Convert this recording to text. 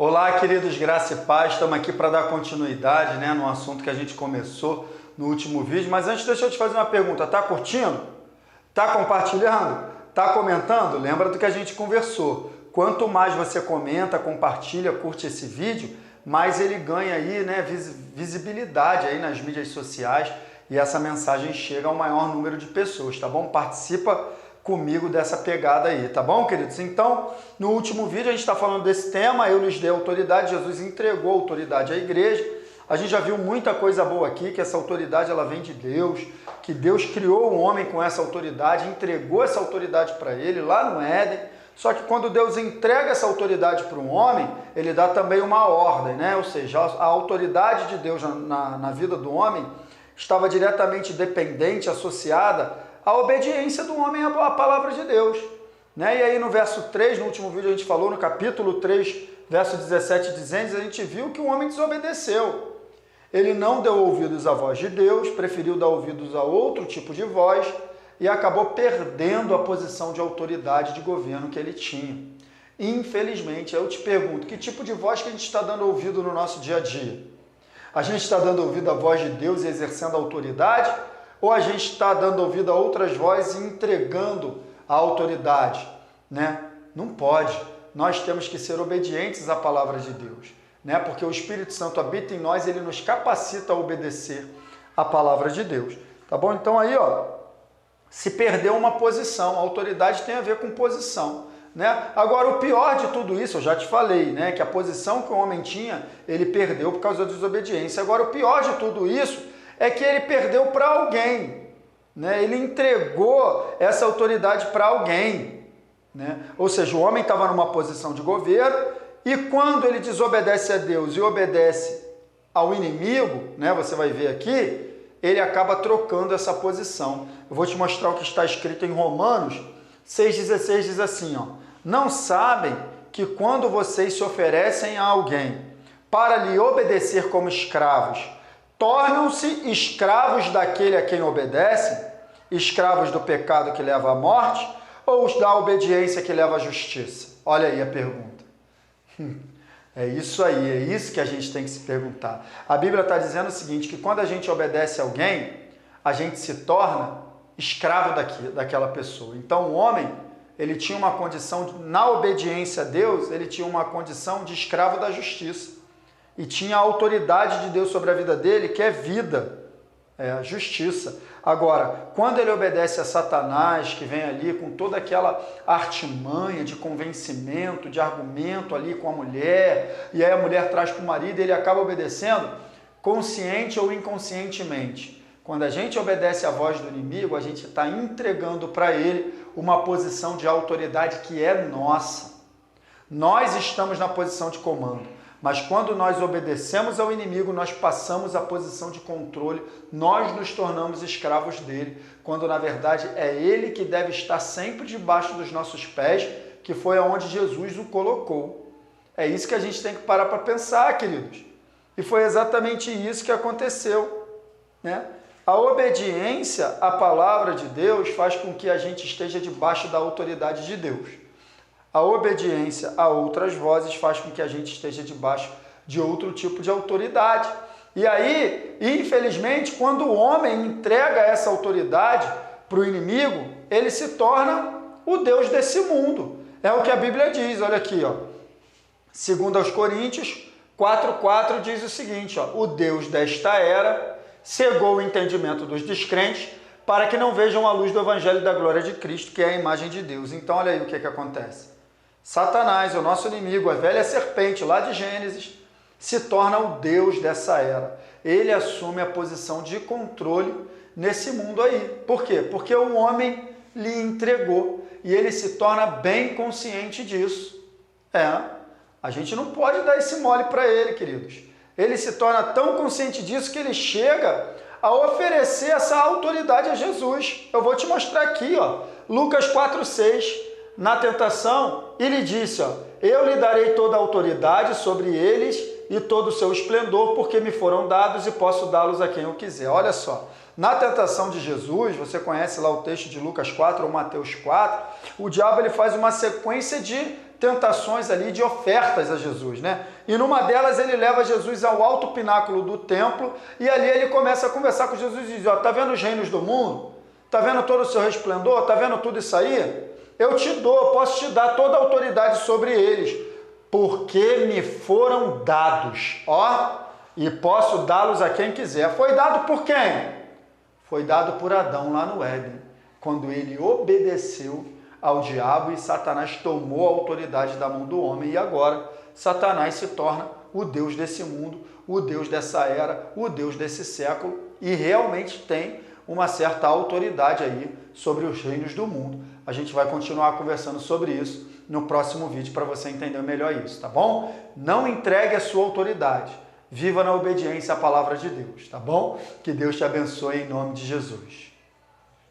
Olá, queridos, graça e paz. Estamos aqui para dar continuidade, no assunto que a gente começou no último vídeo. Mas antes, deixa eu te fazer uma pergunta. Tá curtindo? Tá compartilhando? Tá comentando? Lembra do que a gente conversou. Quanto mais você comenta, compartilha, curte esse vídeo, mais ele ganha aí, visibilidade aí nas mídias sociais e essa mensagem chega ao maior número de pessoas, tá bom? Participa comigo dessa pegada aí, tá bom, queridos? Então, no último vídeo a gente está falando desse tema, eu lhes dei autoridade, Jesus entregou autoridade à igreja. A gente já viu muita coisa boa aqui, que essa autoridade ela vem de Deus, que Deus criou o homem com essa autoridade, entregou essa autoridade para ele lá no Éden. Só que quando Deus entrega essa autoridade para um homem, ele dá também uma ordem, Ou seja, a autoridade de Deus na vida do homem estava diretamente dependente, associada à obediência do homem à palavra de Deus. E aí no verso 3, no último vídeo a gente falou, no capítulo 3, verso 17 e 19, a gente viu que o homem desobedeceu. Ele não deu ouvidos à voz de Deus, preferiu dar ouvidos a outro tipo de voz e acabou perdendo a posição de autoridade de governo que ele tinha. Infelizmente, eu te pergunto, que tipo de voz que a gente está dando ouvido no nosso dia a dia? A gente está dando ouvido à voz de Deus e exercendo a autoridade? Ou a gente está dando ouvido a outras vozes e entregando a autoridade? Não pode. Nós temos que ser obedientes à palavra de Deus. Porque o Espírito Santo habita em nós, ele nos capacita a obedecer à palavra de Deus. Tá bom? Então aí, se perdeu uma posição. A autoridade tem a ver com posição. Agora, o pior de tudo isso, eu já te falei, que a posição que o homem tinha, ele perdeu por causa da desobediência. Agora, o pior de tudo isso é que ele perdeu para alguém, Ele entregou essa autoridade para alguém, Ou seja, o homem estava numa posição de governo e quando ele desobedece a Deus e obedece ao inimigo, Você vai ver aqui, ele acaba trocando essa posição. Eu vou te mostrar o que está escrito em Romanos 6,16, diz assim, não sabem que quando vocês se oferecem a alguém para lhe obedecer como escravos, tornam-se escravos daquele a quem obedecem, escravos do pecado que leva à morte, ou os da obediência que leva à justiça? Olha aí a pergunta. É isso aí, é isso que a gente tem que se perguntar. A Bíblia está dizendo o seguinte, que quando a gente obedece a alguém, a gente se torna escravo daquela pessoa. Então o homem, ele tinha uma condição, na obediência a Deus, ele tinha uma condição de escravo da justiça. E tinha a autoridade de Deus sobre a vida dele, que é vida, a justiça. Agora, quando ele obedece a Satanás, que vem ali com toda aquela artimanha de convencimento, de argumento ali com a mulher, e aí a mulher traz para o marido e ele acaba obedecendo, consciente ou inconscientemente. Quando a gente obedece à voz do inimigo, a gente está entregando para ele uma posição de autoridade que é nossa. Nós estamos na posição de comando. Mas quando nós obedecemos ao inimigo, nós passamos a posição de controle, nós nos tornamos escravos dele, quando na verdade é ele que deve estar sempre debaixo dos nossos pés, que foi aonde Jesus o colocou. É isso que a gente tem que parar para pensar, queridos. E foi exatamente isso que aconteceu, A obediência à palavra de Deus faz com que a gente esteja debaixo da autoridade de Deus. A obediência a outras vozes faz com que a gente esteja debaixo de outro tipo de autoridade. E aí, infelizmente, quando o homem entrega essa autoridade para o inimigo, ele se torna o Deus desse mundo. É o que a Bíblia diz, olha aqui, 2 Coríntios 4,4 diz o seguinte, o Deus desta era cegou o entendimento dos descrentes para que não vejam a luz do evangelho da glória de Cristo, que é a imagem de Deus. Então, olha aí o que acontece. Satanás, o nosso inimigo, a velha serpente lá de Gênesis, se torna o Deus dessa era. Ele assume a posição de controle nesse mundo aí. Por quê? Porque o homem lhe entregou e ele se torna bem consciente disso. A gente não pode dar esse mole para ele, queridos. Ele se torna tão consciente disso que ele chega a oferecer essa autoridade a Jesus. Eu vou te mostrar aqui, Lucas 4,6. Na tentação, ele disse, eu lhe darei toda a autoridade sobre eles e todo o seu esplendor, porque me foram dados e posso dá-los a quem eu quiser. Olha só, na tentação de Jesus, você conhece lá o texto de Lucas 4 ou Mateus 4, o diabo ele faz uma sequência de tentações ali de ofertas a Jesus, né? E numa delas ele leva Jesus ao alto pináculo do templo e ali ele começa a conversar com Jesus e diz, ó, tá vendo os reinos do mundo? Tá vendo todo o seu resplendor? Tá vendo tudo isso aí? Eu te dou, posso te dar toda a autoridade sobre eles, porque me foram dados, ó, e posso dá-los a quem quiser. Foi dado por quem? Foi dado por Adão lá no Éden, quando ele obedeceu ao diabo e Satanás tomou a autoridade da mão do homem e agora Satanás se torna o Deus desse mundo, o Deus dessa era, o Deus desse século e realmente tem uma certa autoridade aí sobre os reinos do mundo. A gente vai continuar conversando sobre isso no próximo vídeo para você entender melhor isso, tá bom? Não entregue a sua autoridade. Viva na obediência à palavra de Deus, tá bom? Que Deus te abençoe em nome de Jesus.